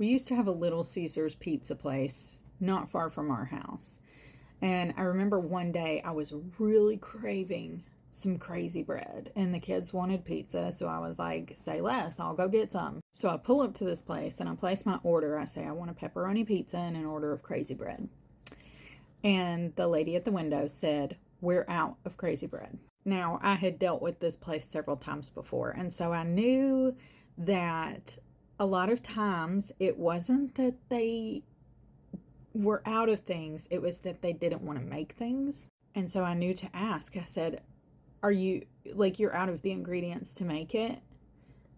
We used to have a Little Caesars pizza place not far from our house. And I remember one day I was really craving some crazy bread and the kids wanted pizza. So I was like, say less, I'll go get some. So I pull up to this place and I place my order. I say, I want a pepperoni pizza and an order of crazy bread. And the lady at the window said, we're out of crazy bread. Now, I had dealt with this place several times before. And so I knew that a lot of times it wasn't that they were out of things. It was that they didn't want to make things. And so I knew to ask. I said, are you, like, you're out of the ingredients to make it?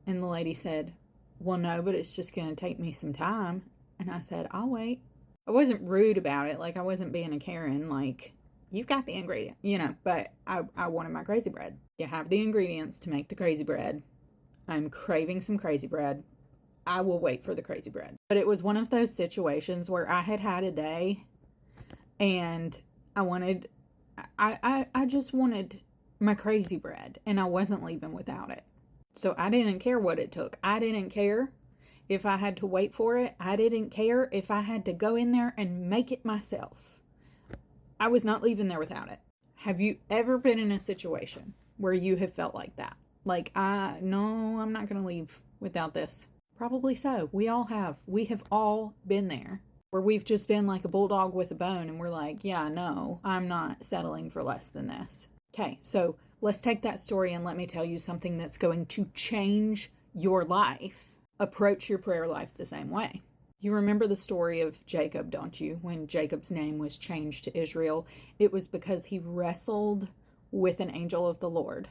And the lady said, well, no, but it's just going to take me some time. And I said, I'll wait. I wasn't rude about it. Like, I wasn't being a Karen. Like, you've got the ingredient, but I wanted my crazy bread. You have the ingredients to make the crazy bread. I'm craving some crazy bread. I will wait for the crazy bread. But it was one of those situations where I had a day and I just wanted my crazy bread and I wasn't leaving without it. So I didn't care what it took. I didn't care if I had to wait for it. I didn't care if I had to go in there and make it myself. I was not leaving there without it. Have you ever been in a situation where you have felt like that? Like, no, I'm not going to leave without this. Probably so. We all have. We have all been there where we've just been like a bulldog with a bone and we're like, yeah, no, I'm not settling for less than this. Okay, so let's take that story and let me tell you something that's going to change your life. Approach your prayer life the same way. You remember the story of Jacob, don't you? When Jacob's name was changed to Israel, it was because he wrestled with an angel of the Lord.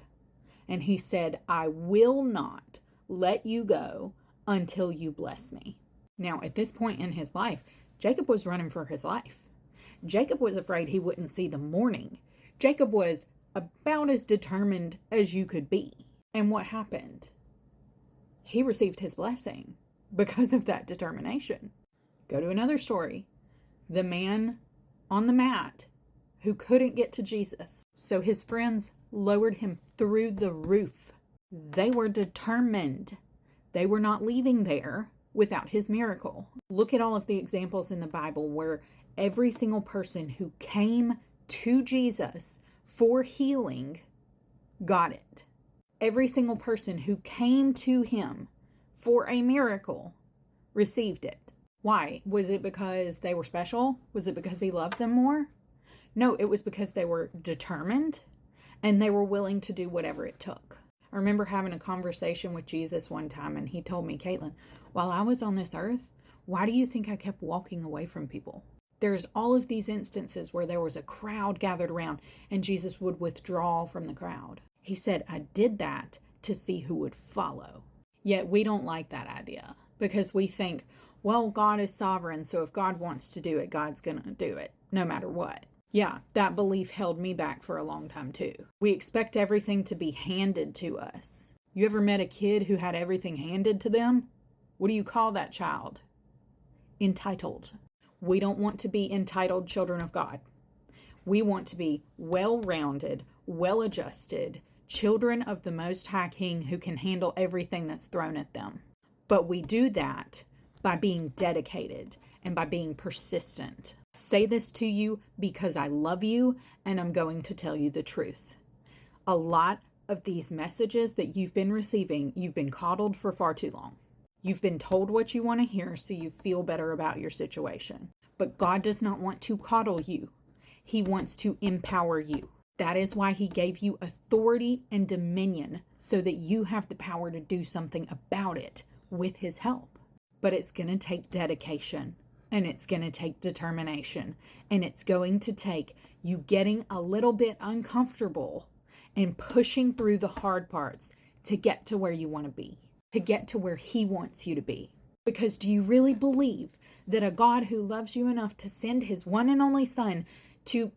And he said, I will not let you go until you bless me. Now, at this point in his life, Jacob was running for his life. Jacob was afraid he wouldn't see the morning. Jacob was about as determined as you could be. And what happened? He received his blessing because of that determination. Go to another story. The man on the mat who couldn't get to Jesus. So his friends lowered him through the roof. They were determined. They were not leaving there without his miracle. Look at all of the examples in the Bible where every single person who came to Jesus for healing got it. Every single person who came to him for a miracle received it. Why? Was it because they were special? Was it because he loved them more? No, it was because they were determined and they were willing to do whatever it took. I remember having a conversation with Jesus one time and he told me, Caitlin, while I was on this earth, why do you think I kept walking away from people? There's all of these instances where there was a crowd gathered around and Jesus would withdraw from the crowd. He said, I did that to see who would follow. Yet we don't like that idea because we think, well, God is sovereign, so if God wants to do it, God's going to do it no matter what. Yeah, that belief held me back for a long time too. We expect everything to be handed to us. You ever met a kid who had everything handed to them? What do you call that child? Entitled. We don't want to be entitled children of God. We want to be well-rounded, well-adjusted children of the Most High King who can handle everything that's thrown at them. But we do that by being dedicated and by being persistent. I say this to you because I love you and I'm going to tell you the truth. A lot of these messages that you've been receiving, you've been coddled for far too long. You've been told what you want to hear so you feel better about your situation. But God does not want to coddle you. He wants to empower you. That is why he gave you authority and dominion so that you have the power to do something about it with his help. But it's going to take dedication and it's going to take determination and it's going to take you getting a little bit uncomfortable and pushing through the hard parts to get to where you want to be, to get to where he wants you to be. Because do you really believe that a God who loves you enough to send his one and only son to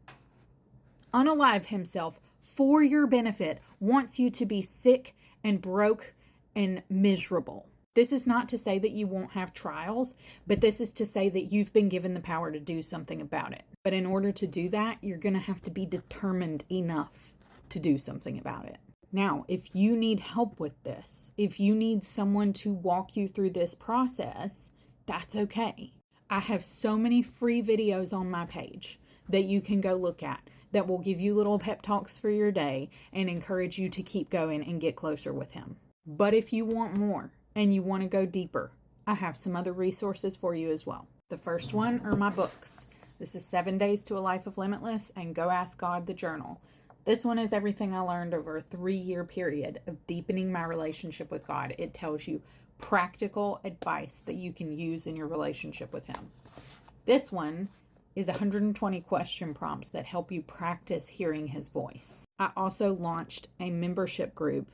unalive himself for your benefit wants you to be sick and broke and miserable? This is not to say that you won't have trials, but this is to say that you've been given the power to do something about it. But in order to do that, you're going to have to be determined enough to do something about it. Now, if you need help with this, if you need someone to walk you through this process, That's okay. I have so many free videos on my page that you can go look at that will give you little pep talks for your day and encourage you to keep going and get closer with Him. But if you want more and you want to go deeper, I have some other resources for you as well. The first one are my books. This is 7 Days to a Life of Limitless and Go Ask God, the journal. This one is everything I learned over a 3-year period of deepening my relationship with God. It tells you practical advice that you can use in your relationship with Him. This one is 120 question prompts that help you practice hearing His voice. I also launched a membership group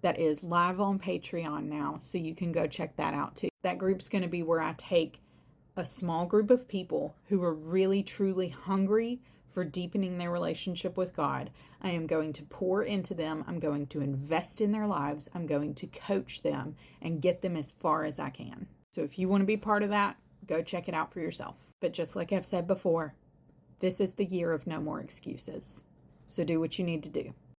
that is live on Patreon now, so you can go check that out too. That group's going to be where I take a small group of people who are really truly hungry for deepening their relationship with God. I am going to pour into them. I'm going to invest in their lives. I'm going to coach them and get them as far as I can. So if you want to be part of that, go check it out for yourself. But just like I've said before, this is the year of no more excuses. So do what you need to do.